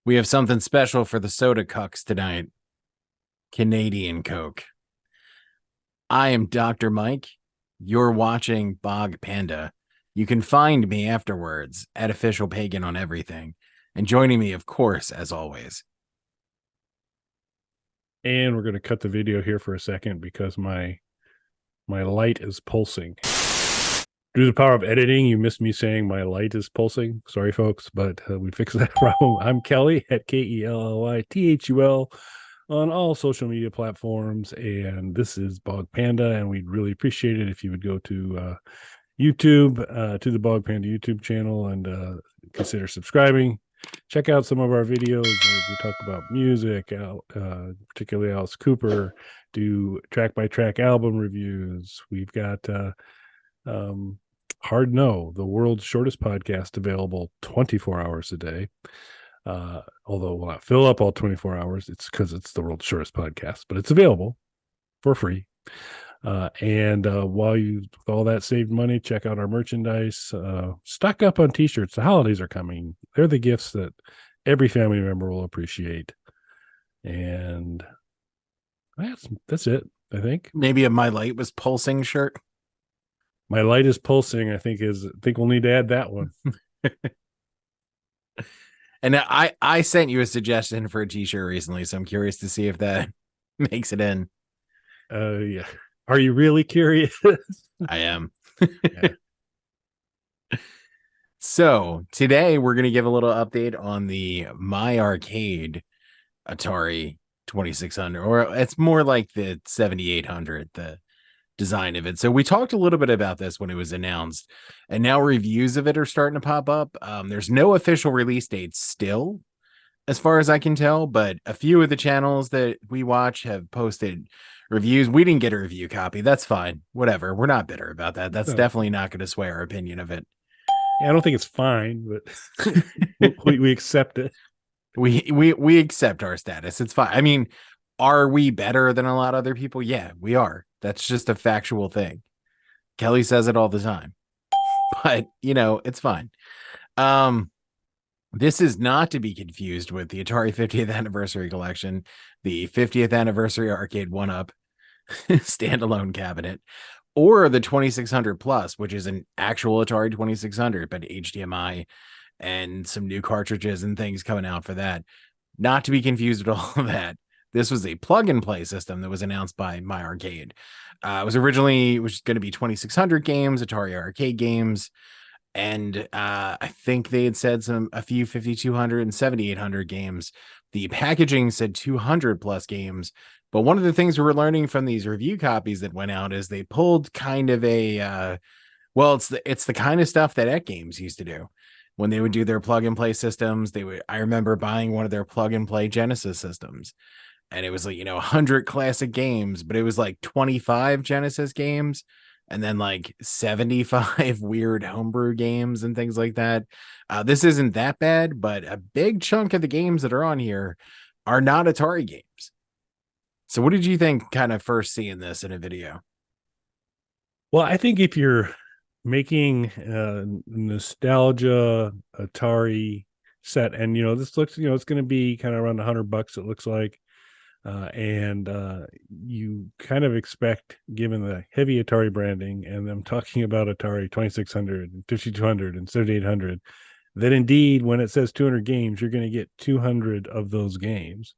We have something special for the soda cucks tonight. Canadian Coke. I am Dr. Mike. You're watching Bog Panda. You can find me afterwards at Official Pagan on everything. And joining me, of course, as always. And we're going to cut the video here for a second because my light is pulsing. Due to the power of editing, you missed me saying my light is pulsing. Sorry, folks, but we fixed that problem. I'm Kelly at KELLYTHUL on all social media platforms, and this is Bog Panda, and we'd really appreciate it if you would go to YouTube, to the Bog Panda YouTube channel, and consider subscribing. Check out some of our videos. We talk about music, particularly Alice Cooper, do track-by-track album reviews. We've got Hard No, the world's shortest podcast, available 24 hours a day. Although we'll not fill up all 24 hours. It's because it's the world's shortest podcast, but it's available for free. And while you, with all that saved money, check out our merchandise. Stock up on t-shirts. The holidays are coming. They're the gifts that every family member will appreciate. And that's it, I think. Maybe a My Light Was Pulsing shirt. My light is pulsing, I think we'll need to add that one. And I sent you a suggestion for a t-shirt recently, so I'm curious to see if that makes it in. Yeah. Are you really curious? I am. Yeah. So today we're going to give a little update on the My Arcade Atari 2600, or it's more like the 7800, the design of it. So we talked a little bit about this when it was announced, and now reviews of it are starting to pop up. There's no official release date still, as far as I can tell, but a few of the channels that we watch have posted reviews. We didn't get a review copy. That's fine. Whatever. We're not bitter about that. That's definitely not going to sway our opinion of it. Yeah, I don't think it's fine, but we accept it. We accept our status. It's fine. I mean, are we better than a lot of other people? Yeah, we are. That's just a factual thing. Kelly says it all the time, but it's fine. This is not to be confused with the Atari 50th Anniversary Collection, the 50th Anniversary Arcade 1-Up standalone cabinet, or the 2600 Plus, which is an actual Atari 2600, but HDMI and some new cartridges and things coming out for that. Not to be confused with all of that. This was a plug-and-play system that was announced by My Arcade. It was originally going to be 2600 games, Atari arcade games, and I think they had said a few 5200 and 7800 games. The packaging said 200 plus games, but one of the things we were learning from these review copies that went out is they pulled kind of a it's the kind of stuff that X Games used to do when they would do their plug-and-play systems. I remember buying one of their plug-and-play Genesis systems, and it was like 100 classic games, but it was like 25 Genesis games and then like 75 weird homebrew games and things like that. This isn't that bad, but a big chunk of the games that are on here are not Atari games. So what did you think kind of first seeing this in a video? Well, I think if you're making nostalgia Atari set, and this looks, it's going to be kind of around $100, it looks like. And you kind of expect, given the heavy Atari branding and them talking about Atari 2600 and 5200 and 7800, that indeed, when it says 200 games, you're going to get 200 of those games.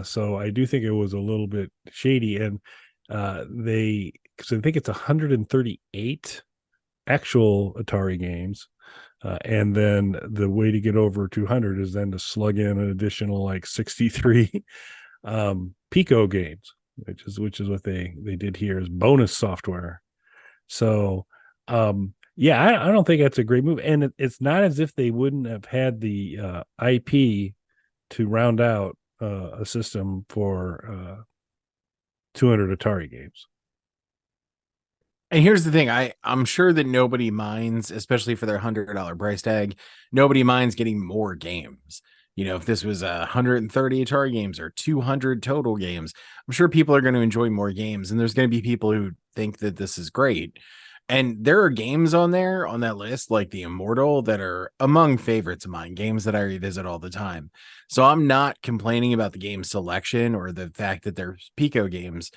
So I do think it was a little bit shady. And because I think it's 138 actual Atari games. And then the way to get over 200 is then to slug in an additional like 63 Pico games, which is what they did here as bonus software. So yeah, I don't think that's a great move, and it's not as if they wouldn't have had the IP to round out a system for 200 Atari games. And here's the thing, I'm sure that nobody minds, especially for their $100 price tag, nobody minds getting more games. If this was 130 Atari games or 200 total games, I'm sure people are going to enjoy more games, and there's going to be people who think that this is great. And there are games on there on that list, like the Immortal, that are among favorites of mine, games that I revisit all the time. So I'm not complaining about the game selection or the fact that they're Pico games.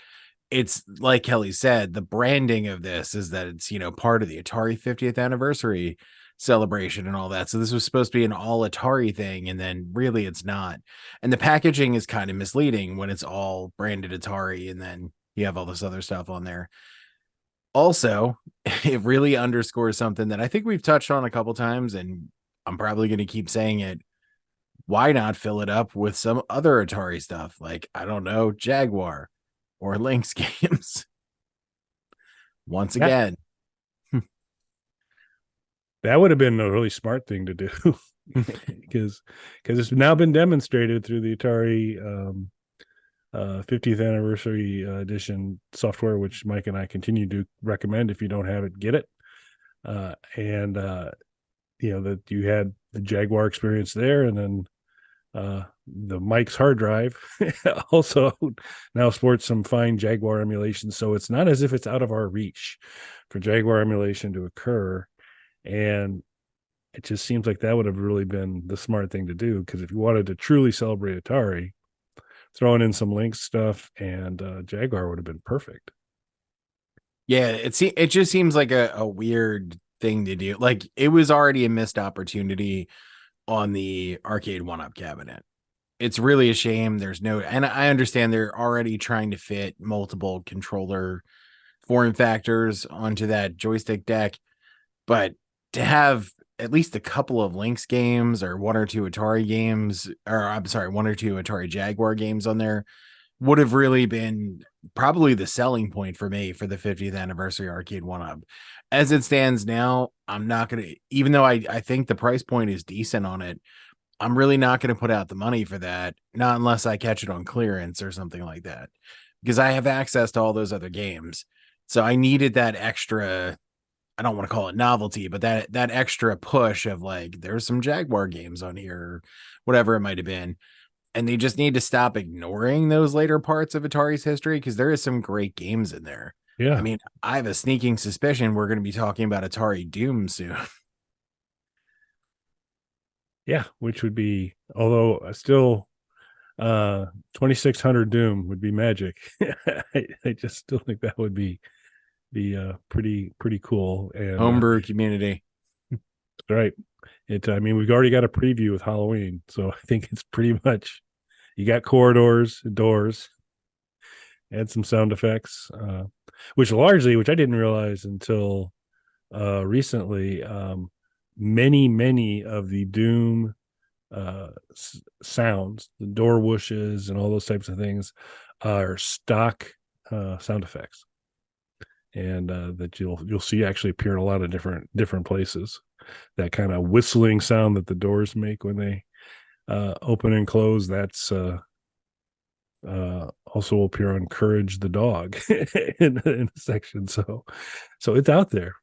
It's like Kelly said, the branding of this is that it's, part of the Atari 50th anniversary celebration and all that. So this was supposed to be an all Atari thing, and then really it's not. And the packaging is kind of misleading when it's all branded Atari and then you have all this other stuff on there. Also, it really underscores something that I think we've touched on a couple times, and I'm probably going to keep saying it. Why not fill it up with some other Atari stuff? Like, I don't know, Jaguar or Lynx games. Once Yeah, again, that would have been a really smart thing to do because it's now been demonstrated through the Atari 50th anniversary edition software, which Mike and I continue to recommend. If you don't have it, get it. And that you had the Jaguar experience there, and then the Mike's hard drive also now sports some fine Jaguar emulation. So it's not as if it's out of our reach for Jaguar emulation to occur. And it just seems like that would have really been the smart thing to do, because if you wanted to truly celebrate Atari, throwing in some Lynx stuff and Jaguar would have been perfect. yeah, it just seems like a weird thing to do. Like, it was already a missed opportunity on the arcade one-up cabinet. It's really a shame there's no, and I understand they're already trying to fit multiple controller form factors onto that joystick deck, but to have at least a couple of Lynx games or one or two Atari games, or I'm sorry, one or two Atari Jaguar games on there would have really been probably the selling point for me for the 50th anniversary arcade one up. As it stands now, I'm not going to, even though I think the price point is decent on it, I'm really not going to put out the money for that, not unless I catch it on clearance or something like that, because I have access to all those other games. So I needed that extra, I don't want to call it novelty, but that extra push of like, there's some Jaguar games on here, or whatever it might have been. And they just need to stop ignoring those later parts of Atari's history, because there is some great games in there. I Yeah. mean, I have a sneaking suspicion we're going to be talking about Atari Doom soon. Yeah. Which would be, although still 2600 Doom would be magic. I just still think that would be pretty cool. And Homebrew community. right. I mean, we've already got a preview with Halloween. So I think it's pretty much, you got corridors, doors, add some sound effects, which I didn't realize until recently. Many of the Doom sounds, the door whooshes and all those types of things, are stock sound effects, and that you'll see actually appear in a lot of different places. That kind of whistling sound that the doors make when they open and close, that's also will appear on Courage the dog in a section. So it's out there.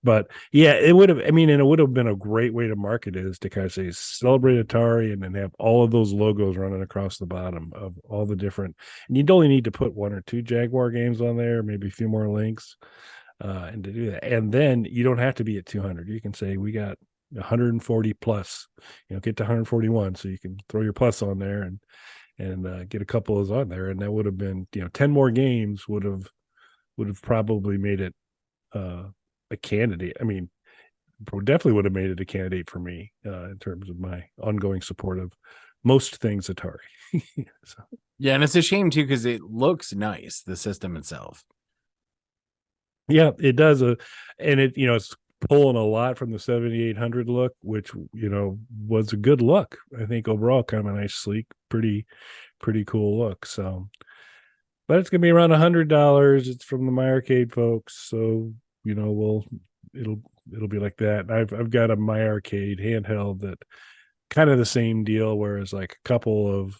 But yeah, it would have, I mean, and it would have been a great way to market it, is to kind of say celebrate Atari and then have all of those logos running across the bottom of all the different, and you'd only need to put one or two Jaguar games on there, maybe a few more Lynx, and to do that. And then you don't have to be at 200. You can say we got 140 plus, get to 141. So you can throw your plus on there and get a couple of those on there, and that would have been 10 more games would have probably made it a candidate. I mean, definitely would have made it a candidate for me in terms of my ongoing support of most things Atari. So. Yeah, and it's a shame too, because it looks nice, the system itself. Yeah, it does. And it's pulling a lot from the 7800 look, which was a good look. I think overall, kind of a nice, sleek, pretty cool look. So, but it's gonna be around $100. It's from the My Arcade folks, so it'll be like that. I've got a My Arcade handheld that kind of the same deal, whereas like a couple of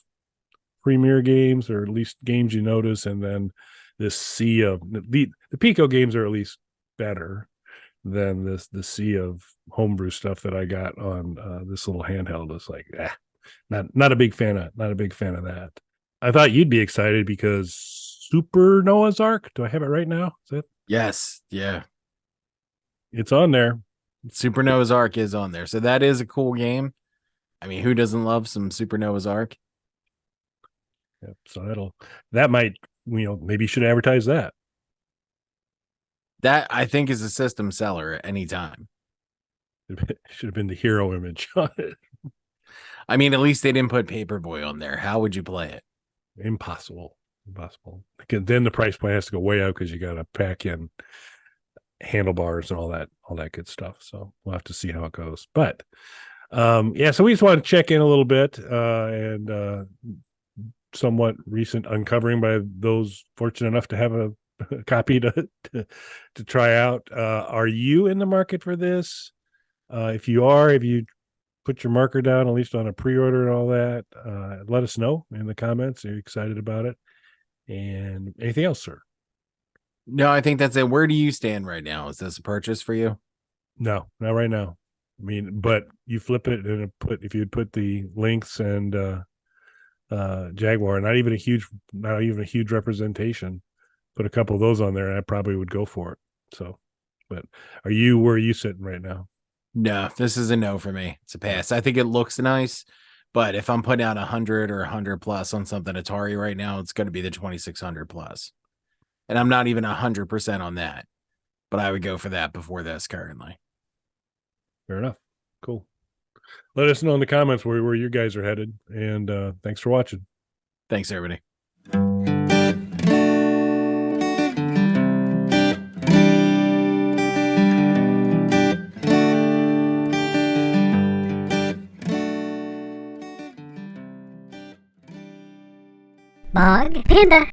premier games, or at least games you notice, and then this sea of the Pico games are at least better than the sea of homebrew stuff that I got on this little handheld. Is like, not a big fan of that. I thought you'd be excited because Super Noah's Ark. Do I have it right now? Is that? Yes, yeah. It's on there. Super Noah's Ark is on there. So that is a cool game. I mean, who doesn't love some Super Noah's Ark? Yep. So that might, maybe you should advertise that. That I think is a system seller at any time. It should have been the hero image on it. I mean, at least they didn't put Paperboy on there. How would you play it? Impossible. Because then the price point has to go way up because you got to pack in handlebars and all that good stuff. So we'll have to see how it goes. But yeah, so we just want to check in a little bit and somewhat recent uncovering by those fortunate enough to have a copy to try out. Are you in the market for this? If you are, if you put your marker down, at least on a pre-order and all that, let us know in the comments. Are you excited about it? And anything else, sir? No, I think that's it. Where do you stand right now? Is this a purchase for you? No, not right now. I mean, but you flip it and if you'd put the Lynx and Jaguar, not even a huge representation, put a couple of those on there, and I probably would go for it. So, but where are you sitting right now? No, this is a no for me. It's a pass. I think it looks nice, but if I'm putting out 100 or 100 plus on something Atari right now, it's going to be the 2600 plus. And I'm not even 100% on that, but I would go for that before this currently. Fair enough. Cool. Let us know in the comments where you guys are headed. And thanks for watching. Thanks, everybody. Bog Panda.